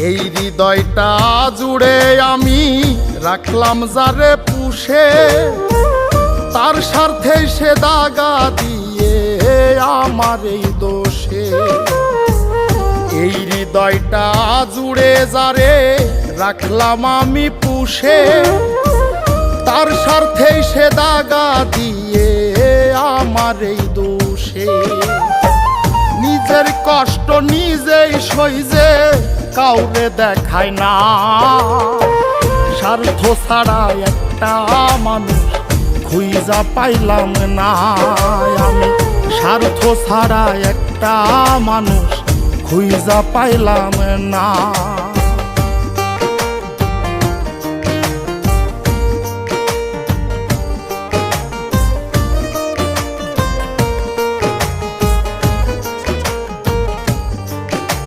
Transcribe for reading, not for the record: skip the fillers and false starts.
এই হৃদয়টা জুড়ে আমি রাখলাম যারে পুষে, তার স্বার্থে সে দাগা দিয়ে আমার এই দোষে। এই হৃদয়টা জুড়ে যারে রাখলাম আমি পুষে, তার স্বার্থে সে দাগা দিয়ে আমার এই দোষে। নিজের কষ্ট নিজেই সইজে কাউরে দেখায় না, স্বার্থ ছাড়া একটা মানুষ খুঁজা পাইলাম না আমি। স্বার্থ ছাড়া একটা মানুষ খুঁজা পাইলাম না।